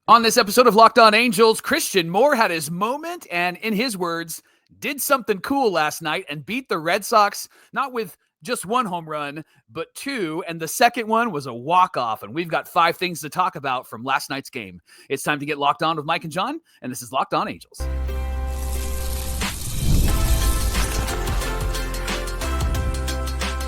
On this episode of Locked On Angels, Christian Moore had his moment and, in his words, did something cool last night and beat the Red Sox, not with just one home run, but two, and the second one was a walk-off, and we've got 5 things to talk about from last night's game. It's time to get Locked On with Mike and John, and this is Locked On Angels.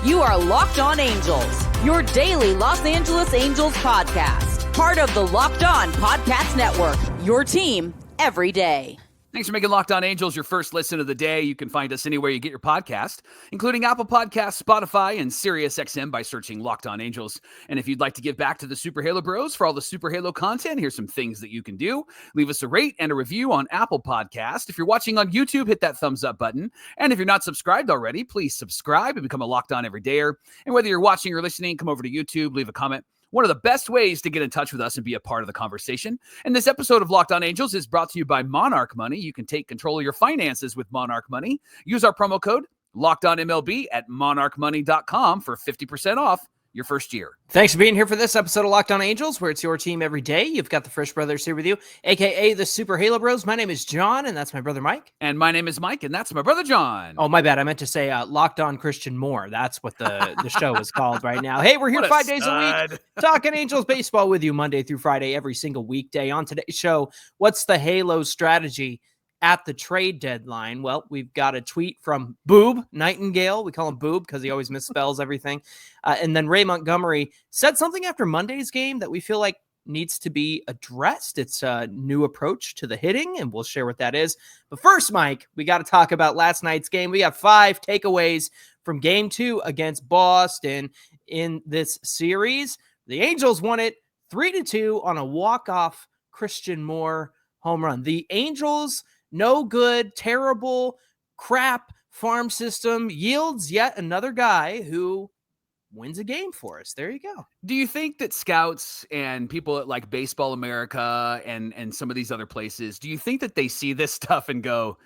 You are Locked On Angels, your daily Los Angeles Angels podcast. Part of the Locked On Podcast Network, your team every day. Thanks for making Locked On Angels your first listen of the day. You can find us anywhere you get your podcast, including Apple Podcasts, Spotify, and SiriusXM by searching Locked On Angels. And if you'd like to give back to the Super Halo Bros for all the Super Halo content, here's some things that you can do. Leave us a rate and a review on Apple Podcast. If you're watching on YouTube, hit that thumbs up button. And if you're not subscribed already, please subscribe and become a Locked On Everydayer. And whether you're watching or listening, come over to YouTube, leave a comment. One of the best ways to get in touch with us and be a part of the conversation. And this episode of Locked On Angels is brought to you by Monarch Money. You can take control of your finances with Monarch Money. Use our promo code LOCKEDONMLB at monarchmoney.com for 50% off your first year. Thanks for being here for this episode of Locked On Angels, where it's your team every day. You've got the Frisch Brothers here with you, a.k.a. the Super Halo Bros. My name is John, and that's my brother Mike. And my name is Mike, and that's my brother John. Oh, my bad. I meant to say Locked On Christian Moore. That's what the show is called right now. Hey, we're here 5 days a week talking Angels baseball with you Monday through Friday, every single weekday. On today's show, what's the Halo strategy at the trade deadline? Well, we've got a tweet from Boob Nightingale. We call him Boob because he always misspells everything. And then Ray Montgomery said something after Monday's game that we feel like needs to be addressed. It's a new approach to the hitting, and we'll share what that is. But first, Mike, we got to talk about last night's game. We got 5 takeaways from Game 2 against Boston in this series. The Angels won it 3-2 on a walk-off Christian Moore home run. The Angels, no good, terrible, crap farm system yields yet another guy who wins a game for us. There you go. Do you think that scouts and people at like Baseball America and some of these other places, do you think that they see this stuff and go,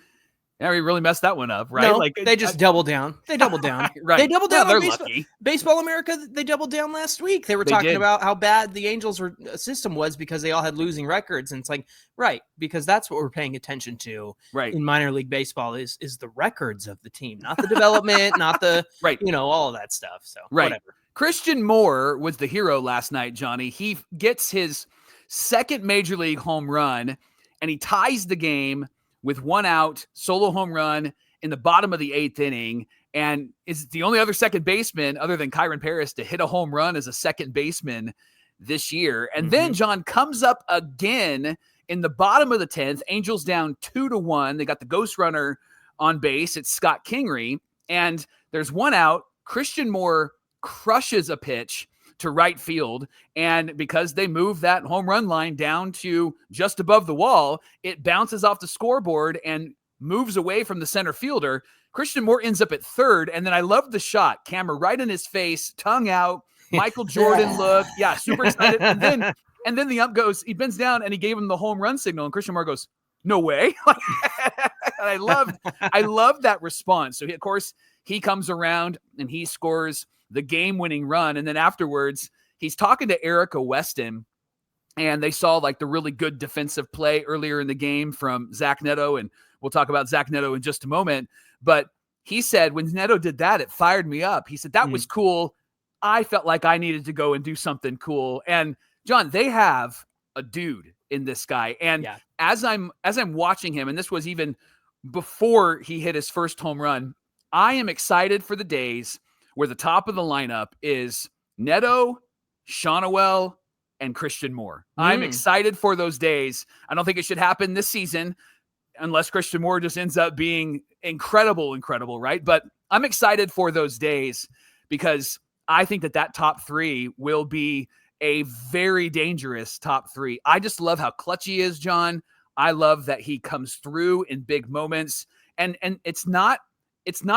yeah, we really messed that one up, right? No, like they just double down. They double down. Right. They doubled down. Well, On they're Baseball, lucky. Baseball America, they doubled down last week. They were talking about how bad the Angels system was because they all had losing records. And it's like, right, because that's what we're paying attention to in minor league baseball is the records of the team, not the development, not the, all of that stuff. So whatever. Christian Moore was the hero last night, Johnny. He gets his second major league home run, and he ties the game with 1 out, solo home run in the bottom of the 8th inning, and is the only other second baseman other than Kyron Paris to hit a home run as a second baseman this year. And then John comes up again in the bottom of the 10th. Angels down 2-1. They got the ghost runner on base. It's Scott Kingery, and there's 1 out. Christian Moore crushes a pitch to right field, and because they move that home run line down to just above the wall, it bounces off the scoreboard and moves away from the center fielder. Christian Moore ends up at third, and then I love the shot. Camera right in his face, tongue out, Michael Jordan look. Yeah, super excited. And then the ump goes, he bends down, and he gave him the home run signal, and Christian Moore goes, no way. I loved that response. So, of course, he comes around, and he scores the game-winning run. And then afterwards, he's talking to Erica Weston, and they saw like the really good defensive play earlier in the game from Zack Neto, and we'll talk about Zack Neto in just a moment. But he said when Neto did that, it fired me up. He said, that was cool. I felt like I needed to go and do something cool. And John, they have a dude in this guy. And as I'm watching him, and this was even before he hit his first home run, I am excited for the days where the top of the lineup is Neto, Shawnuel, and Christian Moore. I'm excited for those days. I don't think it should happen this season unless Christian Moore just ends up being incredible, right? But I'm excited for those days because I think that top 3 will be a very dangerous top 3. I just love how clutch he is, John. I love that he comes through in big moments, and it's not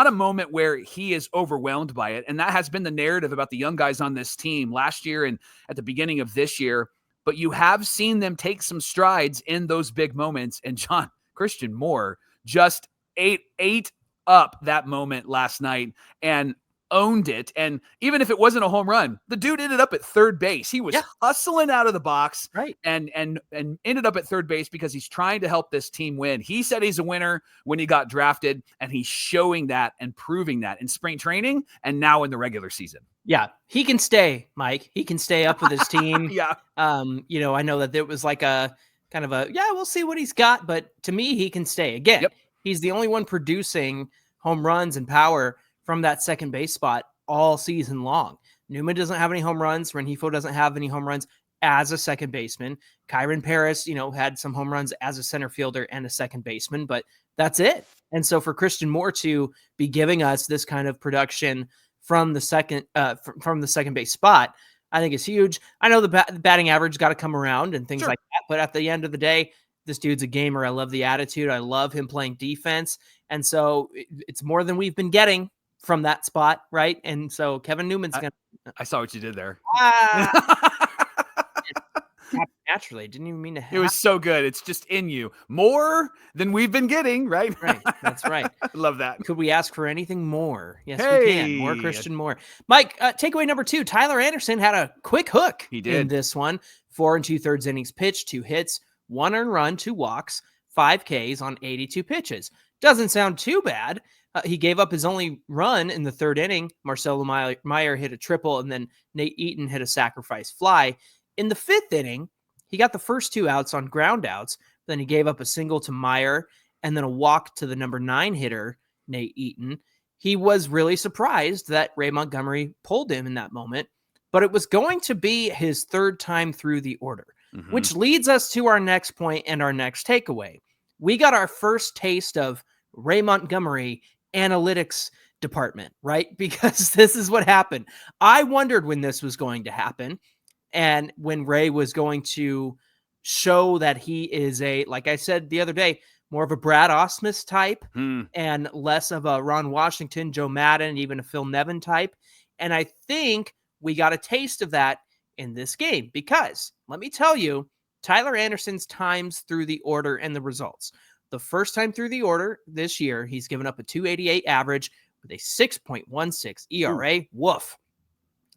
a moment where he is overwhelmed by it. And that has been the narrative about the young guys on this team last year and at the beginning of this year. But you have seen them take some strides in those big moments. And John, Christian Moore just ate up that moment last night. And owned it. And even if it wasn't a home run, the dude ended up at third base. He was hustling out of the box and ended up at third base because he's trying to help this team win. He said he's a winner when he got drafted, and he's showing that and proving that in spring training and now in the regular season. Yeah, he can stay, Mike. He can stay up with his team. I know that there was like a kind of we'll see what he's got, but to me, he can stay. Again, he's the only one producing home runs and power from that second base spot all season long. Newman doesn't have any home runs. Rengifo doesn't have any home runs as a second baseman. Kyron Paris, had some home runs as a center fielder and a second baseman, but that's it. And so for Christian Moore to be giving us this kind of production from the second base spot, I think is huge. I know the batting average got to come around and things like that, but at the end of the day, this dude's a gamer. I love the attitude. I love him playing defense. And so it's more than we've been getting from that spot, right? And so Kevin Newman's going to... I saw what you did there. Naturally, didn't even mean to have... It was so good. It's just in you. More than we've been getting, right? Right. That's right. I love that. Could we ask for anything more? Yes, we can. More Christian Moore. Mike, takeaway number 2, Tyler Anderson had a quick hook in this one. 4 2/3 innings pitched, 2 hits, 1 earned run, 2 walks, 5 Ks on 82 pitches. Doesn't sound too bad. He gave up his only run in the 3rd inning. Marcelo Meyer hit a triple, and then Nate Eaton hit a sacrifice fly. In the 5th inning, he got the first 2 outs on ground outs. Then he gave up a single to Meyer and then a walk to the number 9 hitter, Nate Eaton. He was really surprised that Ray Montgomery pulled him in that moment, but it was going to be his 3rd time through the order, which leads us to our next point and our next takeaway. We got our first taste of Ray Montgomery analytics department, right? Because this is what happened. I wondered when this was going to happen and when Ray was going to show that he is like I said the other day, more of a Brad Ausmus type and less of a Ron Washington, Joe Madden, even a Phil Nevin type. And I think we got a taste of that in this game because let me tell you, Tyler Anderson's times through the order and the results. The first time through the order this year, he's given up a 288 average with a 6.16 ERA. Woof.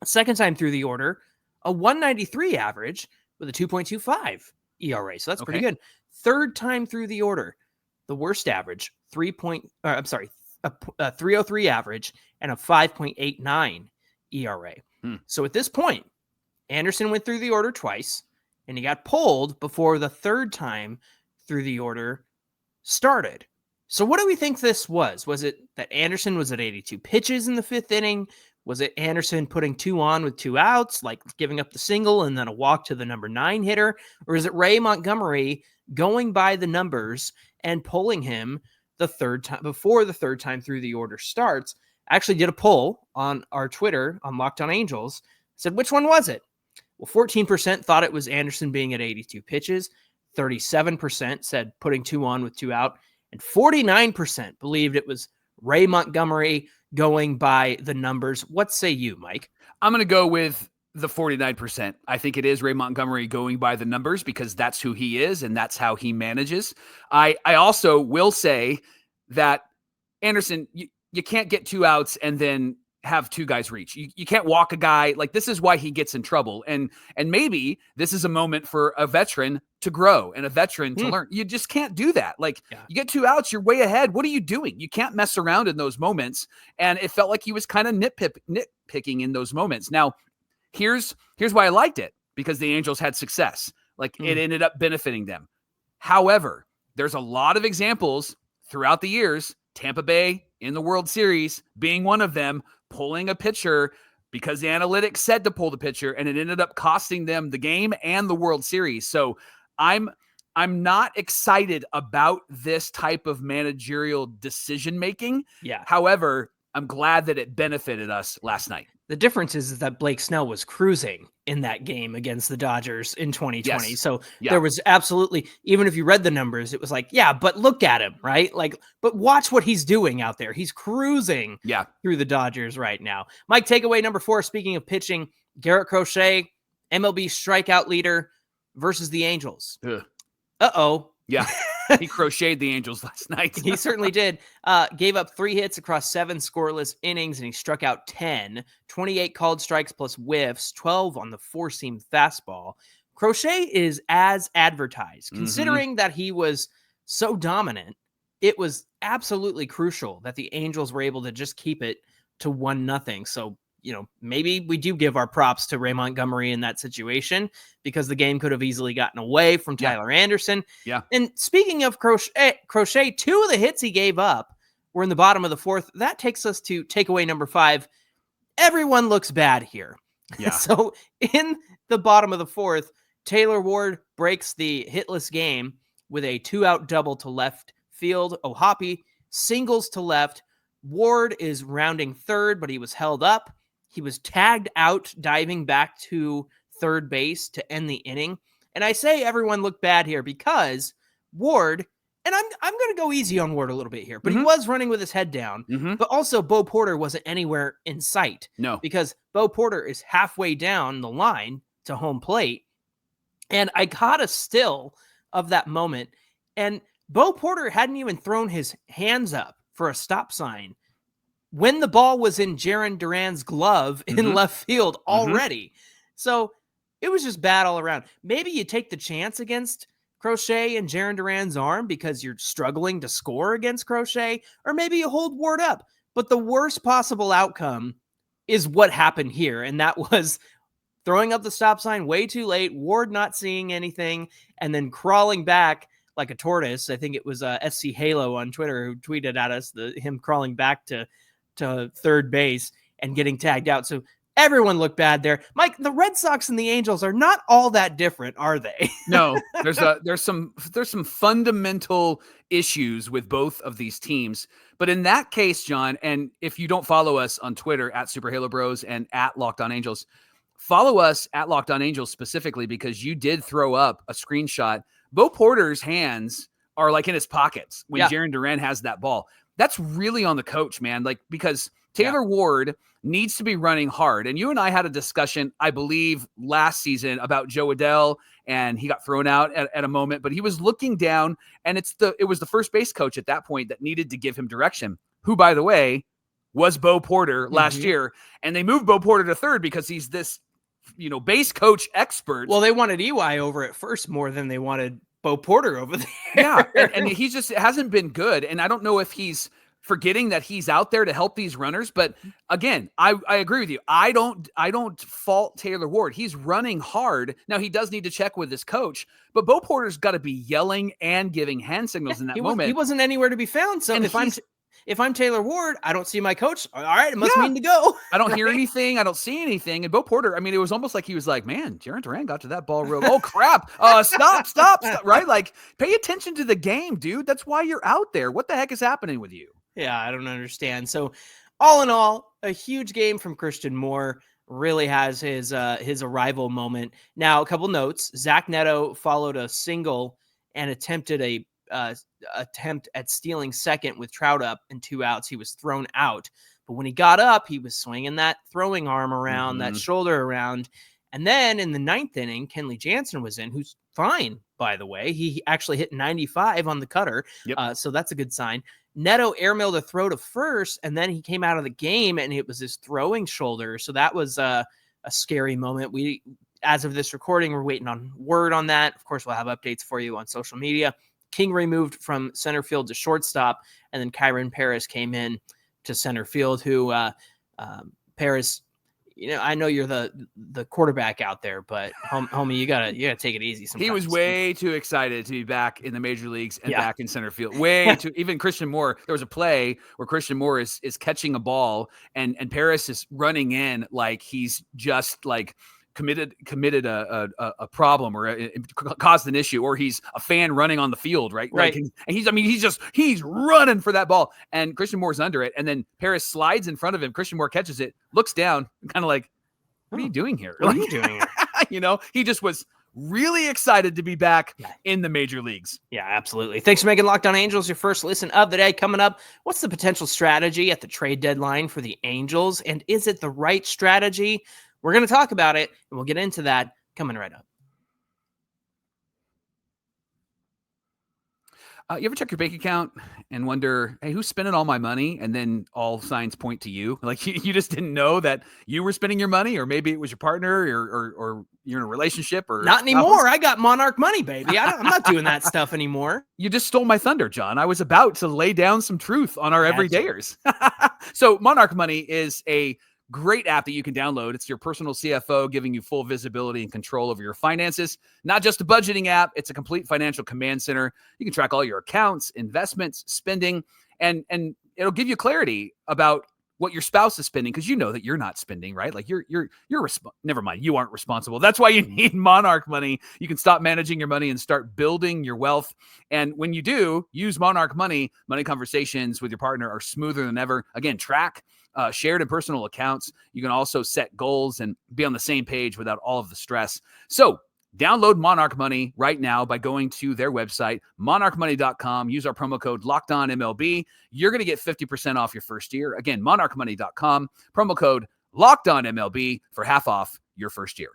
Second time through the order, a 193 average with a 2.25 ERA. So that's pretty good. Third time through the order, the worst average, a 303 average and a 5.89 ERA. So at this point, Anderson went through the order twice and he got pulled before the 3rd time through the order started. So what do we think this was? Was it that Anderson was at 82 pitches in the 5th inning? Was it Anderson putting 2 on with 2 outs, like giving up the single and then a walk to the number 9 hitter? Or is it Ray Montgomery going by the numbers and pulling him the 3rd time before the 3rd time through the order starts? I actually did a poll on our Twitter on Locked On Angels. Said, which one was it? Well, 14% thought it was Anderson being at 82 pitches. 37% said putting 2 on with 2 out, and 49% believed it was Ray Montgomery going by the numbers. What say you, Mike? I'm going to go with the 49%. I think it is Ray Montgomery going by the numbers because that's who he is and that's how he manages. I also will say that Anderson, you can't get 2 outs and then have 2 guys reach. You can't walk a guy. Like, this is why he gets in trouble. And maybe this is a moment for a veteran to grow and a veteran to learn. You just can't do that. Like, you get 2 outs, you're way ahead. What are you doing? You can't mess around in those moments. And it felt like he was kind of nitpicking in those moments. Now, here's why I liked it, because the Angels had success. Like, it ended up benefiting them. However, there's a lot of examples throughout the years, Tampa Bay in the World Series being one of them, pulling a pitcher because the analytics said to pull the pitcher, and it ended up costing them the game and the World Series. So I'm not excited about this type of managerial decision making. Yeah. However, I'm glad that it benefited us last night. The difference is that Blake Snell was cruising in that game against the Dodgers in 2020. Yes. So there was absolutely, even if you read the numbers, it was like, yeah, but look at him, right? Like, but watch what he's doing out there. He's cruising through the Dodgers right now. Mike, takeaway number 4, speaking of pitching, Garrett Crochet, MLB strikeout leader versus the Angels. Ugh. Uh-oh. Yeah. He crocheted the Angels last night. He certainly did. Gave up 3 hits across 7 scoreless innings, and he struck out 10, 28 called strikes plus whiffs, 12 on the 4-seam fastball. Crochet is as advertised. Considering that he was so dominant, it was absolutely crucial that the Angels were able to just keep it to 1-0. So, maybe we do give our props to Ray Montgomery in that situation, because the game could have easily gotten away from Tyler Anderson. Yeah. And speaking of Crochet, 2 of the hits he gave up were in the bottom of the 4th. That takes us to takeaway number 5. Everyone looks bad here. Yeah. So in the bottom of the 4th, Taylor Ward breaks the hitless game with a 2-out double to left field. O'Hoppe singles to left. Ward is rounding third, but he was held up. He was tagged out, diving back to third base to end the inning. And I say everyone looked bad here because Ward, and I'm going to go easy on Ward a little bit here, but he was running with his head down. But also Bo Porter wasn't anywhere in sight. No. Because Bo Porter is halfway down the line to home plate. And I caught a still of that moment. And Bo Porter hadn't even thrown his hands up for a stop sign when the ball was in Jarren Duran's glove in left field already. So it was just bad all around. Maybe you take the chance against Crochet and Jarren Duran's arm because you're struggling to score against Crochet, or maybe you hold Ward up. But the worst possible outcome is what happened here, and that was throwing up the stop sign way too late, Ward not seeing anything, and then crawling back like a tortoise. I think it was SC Halo on Twitter who tweeted at us him crawling back to third base and getting tagged out. So everyone looked bad there. Mike, the Red Sox and the Angels are not all that different, are they? No, there's some fundamental issues with both of these teams. But in that case, John, and if you don't follow us on Twitter at Super Halo Bros and at Locked On Angels, follow us at Locked On Angels specifically because you did throw up a screenshot. Bo Porter's hands are like in his pockets when Jarren Duran has that ball. That's really on the coach, man. Like, because Taylor Ward needs to be running hard. And you and I had a discussion, I believe, last season about Joe Adell, and he got thrown out at a moment, but he was looking down, and it was the first base coach at that point that needed to give him direction, who, by the way, was Bo Porter last year. And they moved Bo Porter to third because he's this, base coach expert. Well, they wanted EY over at first more than they wanted Bo Porter over there. Yeah, and he just hasn't been good. And I don't know if he's forgetting that he's out there to help these runners. But again, I agree with you. I don't fault Taylor Ward. He's running hard. Now, he does need to check with his coach, but Bo Porter's got to be yelling and giving hand signals in that moment. He wasn't anywhere to be found. So if I'm Taylor Ward, I don't see my coach. All right, it must mean to go. I don't hear anything. I don't see anything. And Bo Porter, I mean, it was almost like he was like, man, Jarren Duran got to that ball real. Oh, crap. Stop. Right? Like, pay attention to the game, dude. That's why you're out there. What the heck is happening with you? Yeah, I don't understand. So all in all, a huge game from Christian Moore. Really has his arrival moment. Now, a couple notes. Zack Neto followed a single and attempted a attempt at stealing second with Trout up and 2 outs. He was thrown out, but when he got up, he was swinging that throwing arm around, that shoulder around. And then in the 9th inning, Kenley Jansen was in, who's fine, by the way. He actually hit 95 on the cutter. So that's a good sign. Neto airmailed a throw to first, and then he came out of the game, and it was his throwing shoulder. So that was a scary moment. We, as of this recording, we're waiting on word on that. Of course, we'll have updates for you on social media. King removed from center field to shortstop, and then Kyron Paris came in to center field, who Paris, I know you're the quarterback out there, but homie, you gotta take it easy sometimes. He was way too excited to be back in the major leagues and back in center field. Way too. Even Christian Moore, there was a play where Christian Moore is catching a ball and Paris is running in like he's just like committed a problem or caused an issue, or he's a fan running on the field, right? Right. Like, and he's running for that ball, and Christian Moore's under it, and then Paris slides in front of him. Christian Moore catches it, looks down, kind of like, what are you doing here? What are you doing here? He just was really excited to be back in the major leagues. Yeah, absolutely. Thanks for making Locked On Angels your first listen of the day. Coming up, what's the potential strategy at the trade deadline for the Angels, and is it the right strategy? We're going to talk about it, and we'll get into that coming right up. You ever check your bank account and wonder, hey, who's spending all my money? And then all signs point to you. Like you just didn't know that you were spending your money, or maybe it was your partner, or you're in a relationship, or not anymore. I got Monarch money, baby. I'm not doing that stuff anymore. You just stole my thunder, John. I was about to lay down some truth on our everydayers. So Monarch Money is a great app that you can download. It's your personal CFO giving you full visibility and control over your finances. Not just a budgeting app, it's a complete financial command center. You can track all your accounts, investments, spending, and it'll give you clarity about what your spouse is spending, because you know that you're not spending, right? Like you're never mind, you aren't responsible. That's why you need Monarch Money. You can stop managing your money and start building your wealth. And when you do use Monarch Money, money conversations with your partner are smoother than ever. Again, track shared and personal accounts. You can also set goals and be on the same page without all of the stress. So download Monarch Money right now by going to their website, monarchmoney.com. Use our promo code LOCKEDONMLB. You're going to get 50% off your first year. Again, monarchmoney.com, promo code LOCKEDONMLB for half off your first year.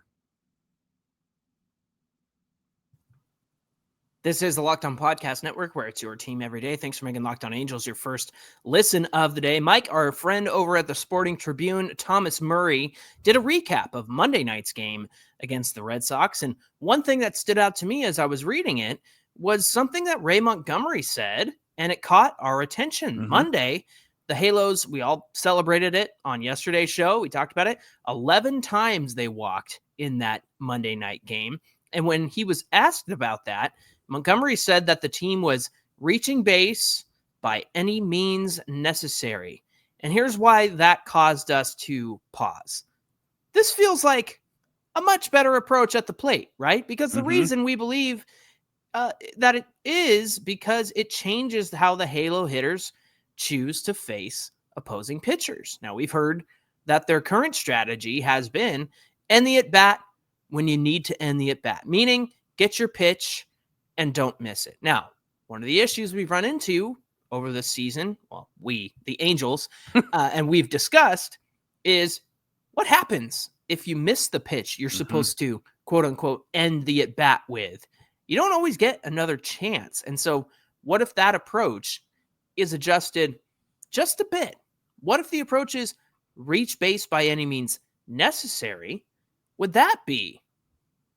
This is the Locked On Podcast Network, where it's your team every day. Thanks for making Locked On Angels your first listen of the day. Mike, our friend over at the Sporting Tribune, Thomas Murray, did a recap of Monday night's game against the Red Sox. And one thing that stood out to me as I was reading it was something that Ray Montgomery said, and it caught our attention. Mm-hmm. Monday, the Halos, we all celebrated it on yesterday's show. We talked about it. 11 times they walked in that Monday night game. And when he was asked about that, Montgomery said that the team was reaching base by any means necessary. And here's why that caused us to pause. This feels like a much better approach at the plate, right? Because the reason we believe that it is because it changes how the Halo hitters choose to face opposing pitchers. Now, we've heard that their current strategy has been end the at-bat when you need to end the at-bat, meaning get your pitch and don't miss it. Now, one of the issues we've run into over this season, well, the Angels, and we've discussed, is what happens if you miss the pitch you're supposed to, quote unquote, end the at bat with. You don't always get another chance. And so what if that approach is adjusted just a bit? What if the approach is reach base by any means necessary? Would that be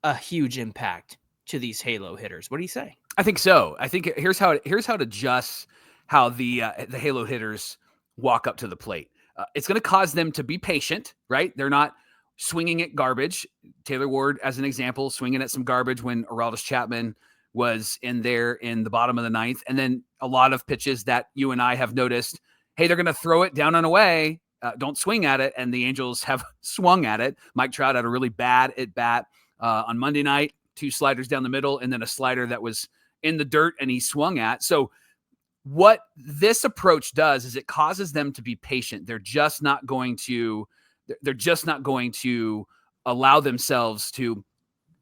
a huge impact to these Halo hitters? What do you say? I think so. I think here's how it adjusts how the Halo hitters walk up to the plate. It's going to cause them to be patient, right? They're not swinging at garbage. Taylor Ward, as an example, swinging at some garbage when Aroldis Chapman was in there in the bottom of the ninth. And then a lot of pitches that you and I have noticed, hey, they're going to throw it down and away. Don't swing at it. And the Angels have swung at it. Mike Trout had a really bad at bat on Monday night. 2 sliders down the middle, and then a slider that was in the dirt and he swung at. So what this approach does is it causes them to be patient. They're just not going to allow themselves to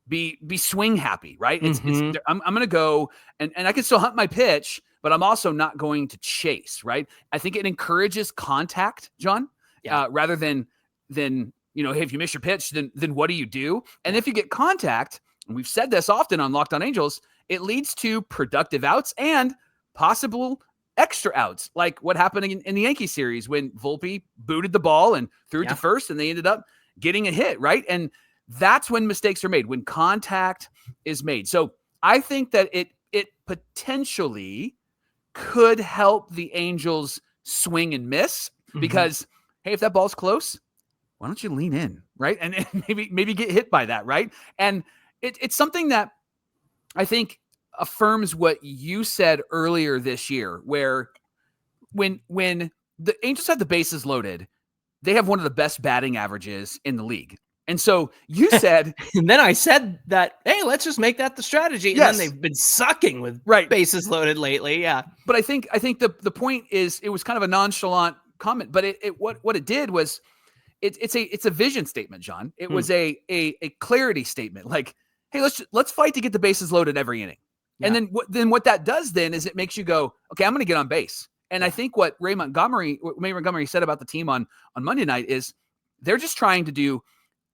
be swing happy, right? I'm going to go and I can still hunt my pitch, but I'm also not going to chase, right? I think it encourages contact, John, rather than, hey, if you miss your pitch, then what do you do? And if you get contact, and we've said this often on Locked On Angels, it leads to productive outs and possible extra outs, like what happened in the Yankee series when Volpe booted the ball and threw it to first, and they ended up getting a hit, right? And that's when mistakes are made, when contact is made. So I think that it potentially could help the Angels swing and miss because, hey, if that ball's close, why don't you lean in, right? And maybe get hit by that, right? And it's something that I think affirms what you said earlier this year, where when the Angels have the bases loaded, they have one of the best batting averages in the league. And so you said, and then I said that, hey, let's just make that the strategy. And then they've been sucking with bases loaded lately. Yeah. But I think the point is, it was kind of a nonchalant comment, but what it did was it's a vision statement, John. It was a clarity statement. Like, hey, let's fight to get the bases loaded every inning. Yeah. And then what that does then is it makes you go, okay, I'm going to get on base. And I think what Ray Montgomery said about the team on Monday night is they're just trying to do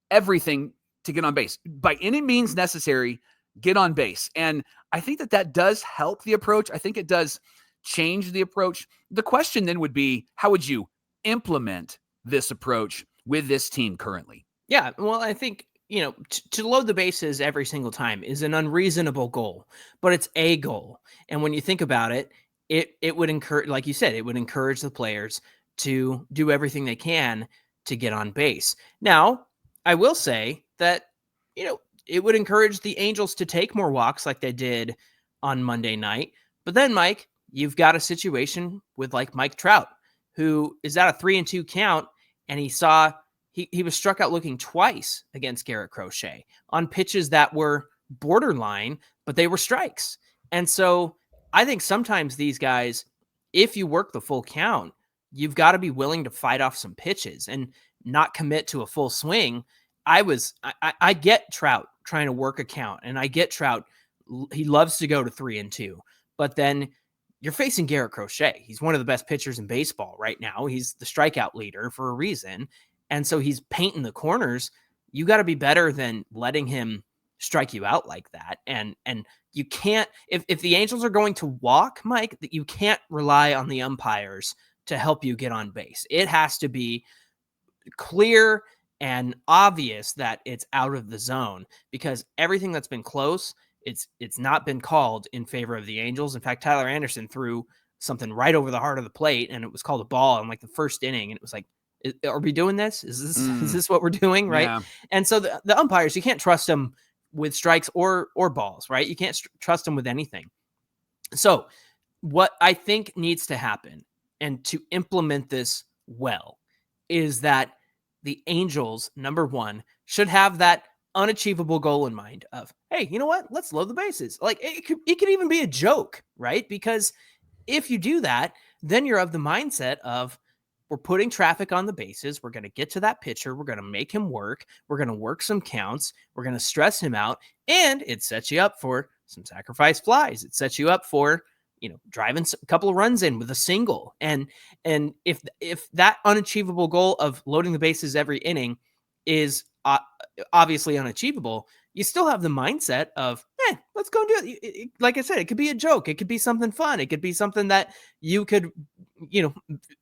everything to get on base by any means necessary. Get on base. And I think that does help the approach. I think it does change the approach. The question then would be, how would you implement this approach with this team currently? Yeah, well, I think, to load the bases every single time is an unreasonable goal, but it's a goal. And when you think about it, it would encourage, like you said, it would encourage the players to do everything they can to get on base. Now, I will say that, it would encourage the Angels to take more walks like they did on Monday night. But then, Mike, you've got a situation with like Mike Trout, who is at a 3-2 count, and he was struck out looking twice against Garrett Crochet on pitches that were borderline, but they were strikes. And so I think sometimes these guys, if you work the full count, you've got to be willing to fight off some pitches and not commit to a full swing. I get Trout trying to work a count, and I get Trout. He loves to go to 3-2, but then you're facing Garrett Crochet. He's one of the best pitchers in baseball right now. He's the strikeout leader for a reason. And so he's painting the corners. You got to be better than letting him strike you out like that. And you can't, if the Angels are going to walk, Mike, that you can't rely on the umpires to help you get on base. It has to be clear and obvious that it's out of the zone, because everything that's been close, it's not been called in favor of the Angels. In fact, Tyler Anderson threw something right over the heart of the plate, and it was called a ball in like the first inning. And it was like, are we doing this? Is this what we're doing? Right. Yeah. And so the umpires, you can't trust them with strikes or balls, right? You can't trust them with anything. So what I think needs to happen, and to implement this well, is that the Angels, number one, should have that unachievable goal in mind of, hey, you know what? Let's load the bases. Like it could even be a joke, right? Because if you do that, then you're of the mindset of, we're putting traffic on the bases. We're going to get to that pitcher. We're going to make him work. We're going to work some counts. We're going to stress him out. And it sets you up for some sacrifice flies. It sets you up for, driving a couple of runs in with a single. And if that unachievable goal of loading the bases every inning is obviously unachievable, you still have the mindset of, let's go do it. Like I said, it could be a joke. It could be something fun. It could be something that you could,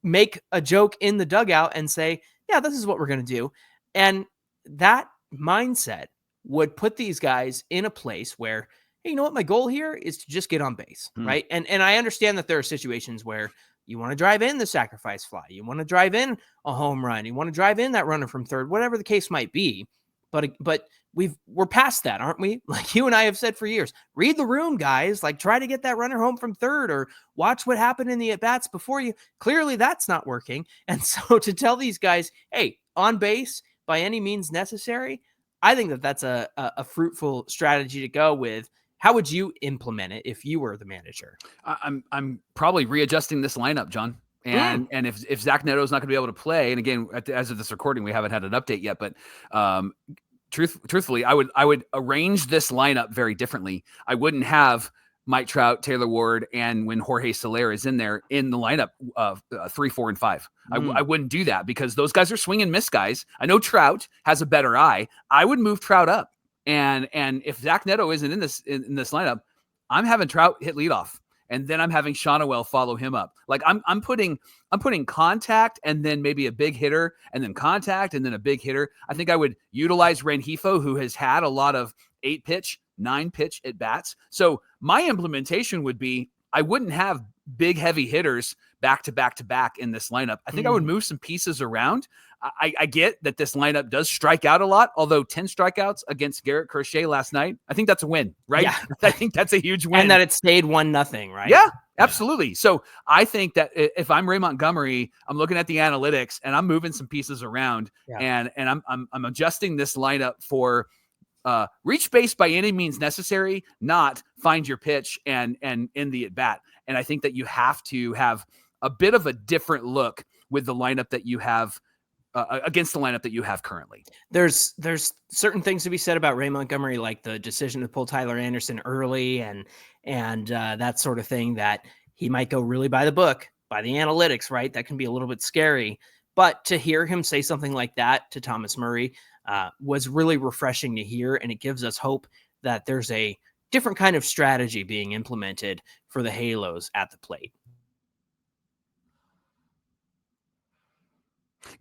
make a joke in the dugout and say, yeah, this is what we're going to do. And that mindset would put these guys in a place where, hey, you know what? My goal here is to just get on base, right? And I understand that there are situations where you want to drive in the sacrifice fly. You want to drive in a home run. You want to drive in that runner from third, whatever the case might be. But we're past that, aren't we? Like you and I have said for years, read the room, guys. Like try to get that runner home from third, or watch what happened in the at-bats before you. Clearly that's not working. And so to tell these guys, hey, on base by any means necessary, I think that's a fruitful strategy to go with. How would you implement it if you were the manager? I'm probably readjusting this lineup, John. And if Zack Neto is not going to be able to play, and again, as of this recording, we haven't had an update yet, but truthfully, I would arrange this lineup very differently. I wouldn't have Mike Trout, Taylor Ward, and when Jorge Soler is in there in the lineup of 3, 4, and 5. I wouldn't do that because those guys are swing and miss guys. I know Trout has a better eye. I would move Trout up, and if Zack Neto isn't in this lineup, I'm having Trout hit leadoff. And then I'm having Shonawell follow him up. Like I'm putting contact and then maybe a big hitter and then contact and then a big hitter. I think I would utilize Rengifo, who has had a lot of 8-pitch, 9-pitch at bats. So my implementation would be, I wouldn't have big heavy hitters back to back to back in this lineup. I think I would move some pieces around. I get that this lineup does strike out a lot, although 10 strikeouts against Garrett Crochet last night, I think that's a win, right? Yeah. I think that's a huge win. And that it stayed 1-0, right? Yeah, absolutely. Yeah. So I think that if I'm Ray Montgomery, I'm looking at the analytics and I'm moving some pieces around, and I'm adjusting this lineup for reach base by any means necessary, not find your pitch and in the at bat. And I think that you have to have a bit of a different look with the lineup that you have against the lineup that you have currently. There's certain things to be said about Ray Montgomery, like the decision to pull Tyler Anderson early and that sort of thing, that he might go really by the book, by the analytics, right? That can be a little bit scary. But to hear him say something like that to Thomas Murray was really refreshing to hear. And it gives us hope that there's a different kind of strategy being implemented for the Halos at the plate.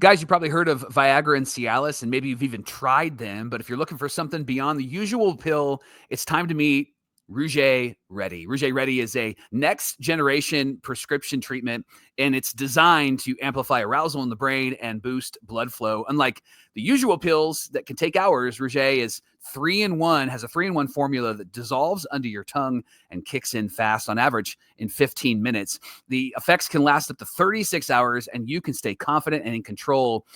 Guys, you probably heard of Viagra and Cialis, and maybe you've even tried them. But if you're looking for something beyond the usual pill, it's time to meet Rugiet Ready. Rugiet Ready is a next generation prescription treatment, and it's designed to amplify arousal in the brain and boost blood flow. Unlike the usual pills that can take hours, Rugiet is 3-in-1, has a 3-in-1 formula that dissolves under your tongue and kicks in fast, on average in 15 minutes. The effects can last up to 36 hours, and you can stay confident and in control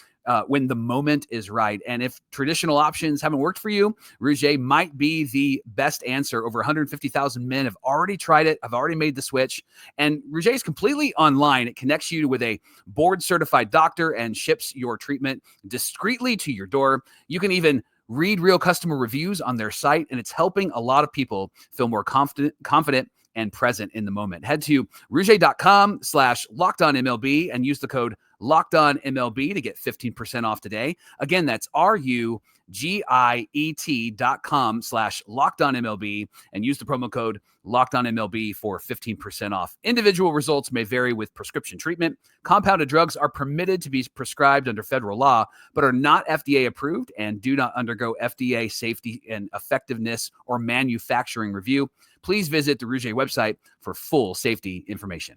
when the moment is right. And if traditional options haven't worked for you, Rugiet might be the best answer. Over 150,000 men have already tried it, have already made the switch. And Rugiet is completely online. It connects you with a board-certified doctor and ships your treatment discreetly to your door. You can even read real customer reviews on their site, and it's helping a lot of people feel more confident and present in the moment. Head to Rugiet.com/LockedOnMLB and use the code LockedOnMLB to get 15% off today. Again, that's RUGIET.com/LockedOnMLB and use the promo code LockedOnMLB for 15% off. Individual results may vary with prescription treatment. Compounded drugs are permitted to be prescribed under federal law, but are not FDA approved and do not undergo FDA safety and effectiveness or manufacturing review. Please visit the Rugiet website for full safety information.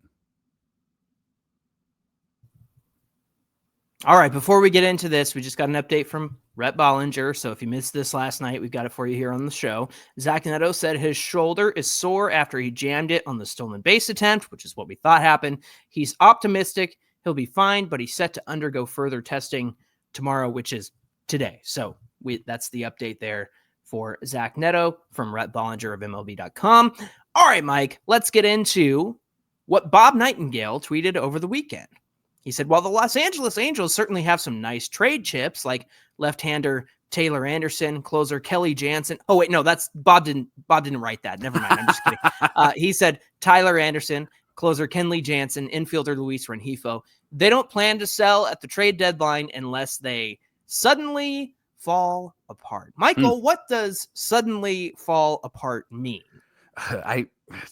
All right, before we get into this, we just got an update from Rhett Bollinger. So if you missed this last night, we've got it for you here on the show. Zack Neto said his shoulder is sore after he jammed it on the stolen base attempt, which is what we thought happened. He's optimistic he'll be fine, but he's set to undergo further testing tomorrow, which is today. So that's the update there for Zack Neto from Rhett Bollinger of MLB.com. All right, Mike, let's get into what Bob Nightingale tweeted over the weekend. He said, while the Los Angeles Angels certainly have some nice trade chips like left-hander Taylor Anderson, closer Kelly Jansen. Oh, wait, no, that's Bob didn't write that. Never mind. I'm just kidding. He said Tyler Anderson, closer Kenley Jansen, infielder Luis Rengifo. They don't plan to sell at the trade deadline unless they suddenly fall apart. Michael, what does suddenly fall apart mean? I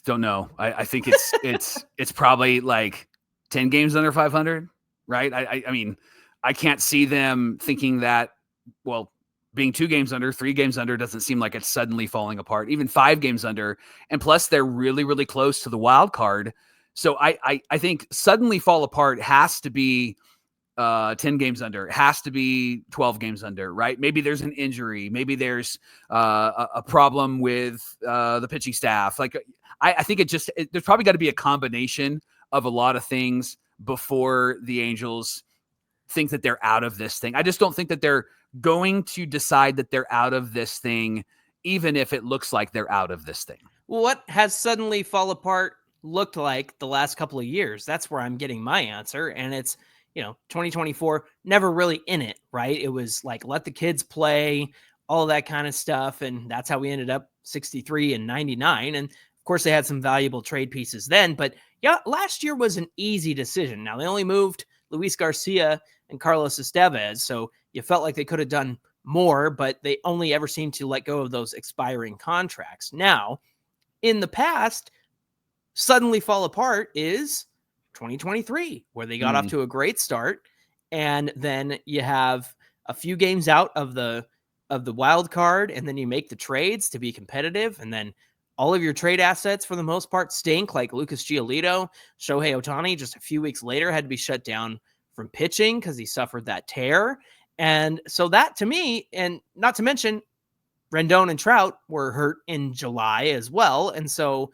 don't know. I think it's probably like 10 games under 500, right? I mean, I can't see them thinking that, well, being 2 games under, 3 games under doesn't seem like it's suddenly falling apart. Even 5 games under, and plus they're really, really close to the wild card. So I think suddenly fall apart has to be 10 games under, it has to be 12 games under, right? Maybe there's an injury. Maybe there's a problem with the pitching staff. Like I think there's probably got to be a combination of a lot of things before the Angels think that they're out of this thing. I just don't think that they're going to decide that they're out of this thing, even if it looks like they're out of this thing. Well, what has suddenly fall apart looked like the last couple of years? That's where I'm getting my answer. And it's, 2024, never really in it, right? It was like, let the kids play, all of that kind of stuff. And that's how we ended up 63 and 99. And of course they had some valuable trade pieces then, but yeah, last year was an easy decision. Now they only moved Luis Garcia and Carlos Estevez, so you felt like they could have done more, but they only ever seemed to let go of those expiring contracts. Now, in the past, suddenly fall apart is 2023, where they got off to a great start, and then you have a few games out of the wild card, and then you make the trades to be competitive, and then all of your trade assets, for the most part, stink, like Lucas Giolito. Shohei Ohtani, just a few weeks later, had to be shut down from pitching because he suffered that tear. And so that, to me, and not to mention, Rendon and Trout were hurt in July as well. And so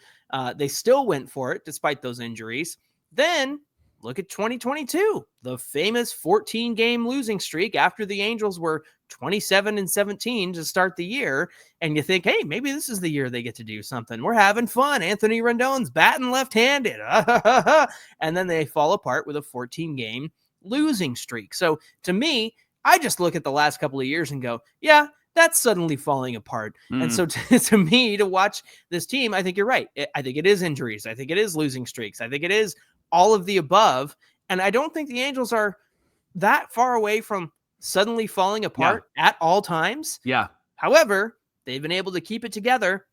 they still went for it despite those injuries. Then look at 2022, the famous 14-game losing streak after the Angels were 27-17 to start the year. And you think, hey, maybe this is the year they get to do something. We're having fun. Anthony Rendon's batting left-handed. And then they fall apart with a 14-game losing streak. So to me, I just look at the last couple of years and go, yeah, that's suddenly falling apart. And so to me, to watch this team, I think you're right. I think it is injuries. I think it is losing streaks. I think it is all of the above. And I don't think the Angels are that far away from suddenly falling apart at all times. Yeah. However, they've been able to keep it together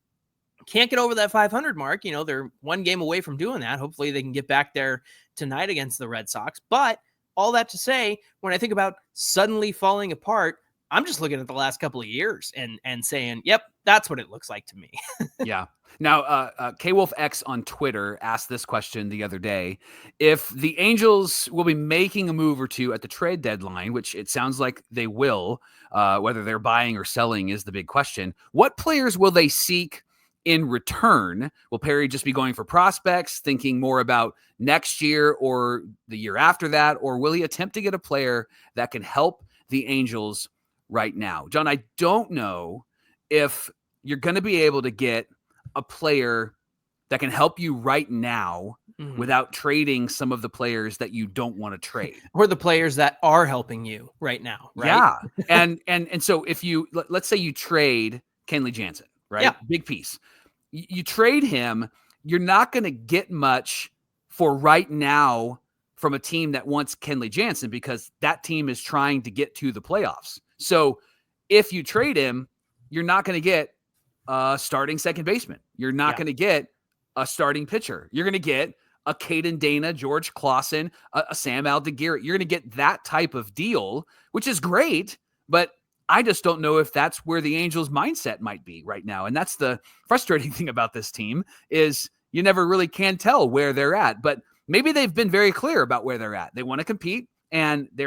can't get over that 500 mark. They're one game away from doing that. Hopefully they can get back there tonight against the Red Sox. But all that to say, when I think about suddenly falling apart, I'm just looking at the last couple of years and saying, yep, that's what it looks like to me. Yeah. Now, KWolfX on Twitter asked this question the other day. If the Angels will be making a move or two at the trade deadline, which it sounds like they will, whether they're buying or selling is the big question. What players will they seek in return? Will Perry just be going for prospects, thinking more about next year or the year after that? Or will he attempt to get a player that can help the Angels right now? John, I don't know if you're going to be able to get a player that can help you right now without trading some of the players that you don't want to trade, or the players that are helping you right now. Right? Yeah. and so if you, let's say you trade Kenley Jansen, right? Yeah. Big piece. You trade him, you're not going to get much for right now from a team that wants Kenley Jansen, because that team is trying to get to the playoffs. So if you trade him, you're not going to get a starting second baseman. You're not going to get a starting pitcher. You're going to get a Caden Dana, George Clausen, a Sam Aldeguer. You're going to get that type of deal, which is great, but I just don't know if that's where the Angels' mindset might be right now. And that's the frustrating thing about this team, is you never really can tell where they're at. But maybe they've been very clear about where they're at. They want to compete, and they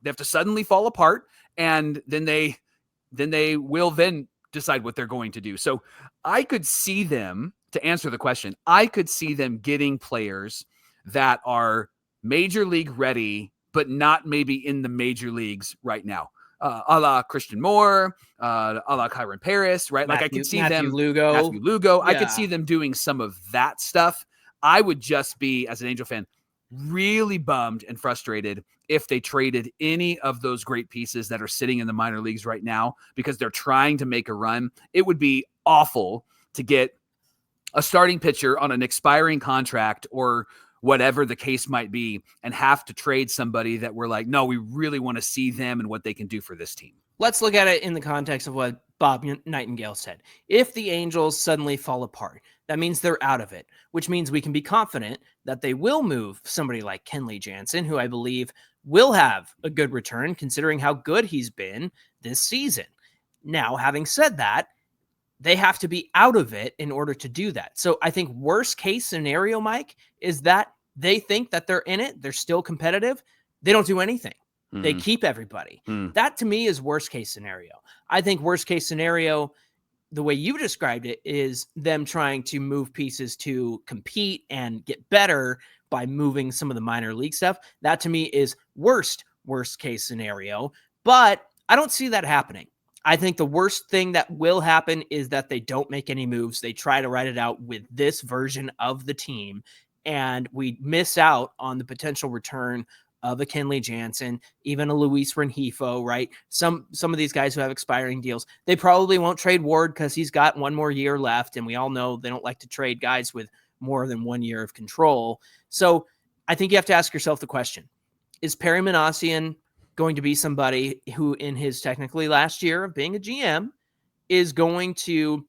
have to suddenly fall apart, and then they will then decide what they're going to do. So I could see them, to answer the question, I could see them getting players that are major league ready, but not maybe in the major leagues right now. A la Christian Moore, a la Kyron Paris, right? I could see Matthew Lugo. Yeah. I could see them doing some of that stuff. I would just be, as an Angel fan, really bummed and frustrated if they traded any of those great pieces that are sitting in the minor leagues right now, because they're trying to make a run. It would be awful to get a starting pitcher on an expiring contract or whatever the case might be, and have to trade somebody that we're like, no, we really want to see them and what they can do for this team. Let's look at it in the context of what Bob Nightingale said. If the Angels suddenly fall apart, that means they're out of it, which means we can be confident that they will move somebody like Kenley Jansen, who I believe will have a good return considering how good he's been this season. Now, having said that, they have to be out of it in order to do that. So I think worst case scenario, Mike, is that they think that they're in it. They're still competitive. They don't do anything. They keep everybody. That to me is worst case scenario. I think worst case scenario, the way you described it, is them trying to move pieces to compete and get better by moving some of the minor league stuff. That to me is worst case scenario, but I don't see that happening. I think the worst thing that will happen is that they don't make any moves. They try to ride it out with this version of the team, and we miss out on the potential return of a Kenley Jansen, even a Luis Rengifo, right? Some of these guys who have expiring deals, they probably won't trade Ward because he's got one more year left, and we all know they don't like to trade guys with more than 1 year of control. So I think you have to ask yourself the question, is Perry Minasian going to be somebody who in his technically last year of being a GM is going to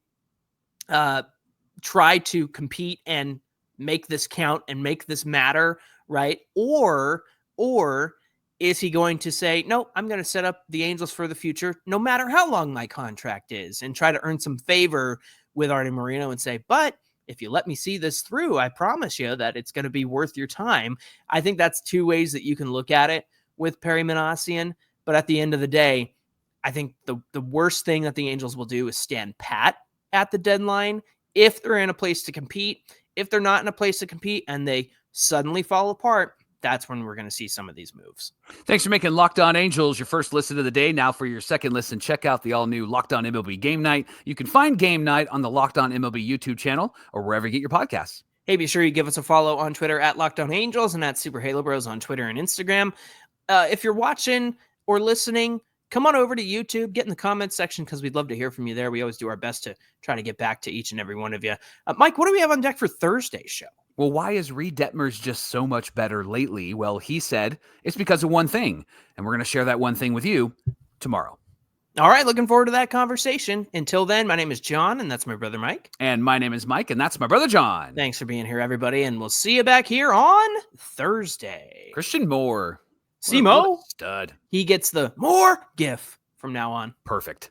try to compete and make this count and make this matter, right? Or is he going to say, no, I'm going to set up the Angels for the future, no matter how long my contract is, and try to earn some favor with Artie Moreno and say, but if you let me see this through, I promise you that it's going to be worth your time. I think that's two ways that you can look at it with Perry Minasian. But at the end of the day, I think the worst thing that the Angels will do is stand pat at the deadline if they're in a place to compete. If they're not in a place to compete and they suddenly fall apart, that's when we're going to see some of these moves. Thanks for making Locked On Angels your first listen of the day. Now for your second listen, check out the all-new Locked On MLB Game Night. You can find Game Night on the Locked On MLB YouTube channel or wherever you get your podcasts. Hey, be sure you give us a follow on Twitter at Locked On Angels and at Super Halo Bros on Twitter and Instagram. If you're watching or listening, come on over to YouTube, get in the comments section because we'd love to hear from you there. We always do our best to try to get back to each and every one of you. Mike, what do we have on deck for Thursday's show? Well, why is Reed Detmers just so much better lately? Well, he said it's because of one thing, and we're going to share that one thing with you tomorrow. All right, looking forward to that conversation. Until then, my name is John, and that's my brother Mike. And my name is Mike, and that's my brother John. Thanks for being here, everybody, and we'll see you back here on Thursday. Christian Moore. See Mo? Stud. He gets the more gif from now on. Perfect.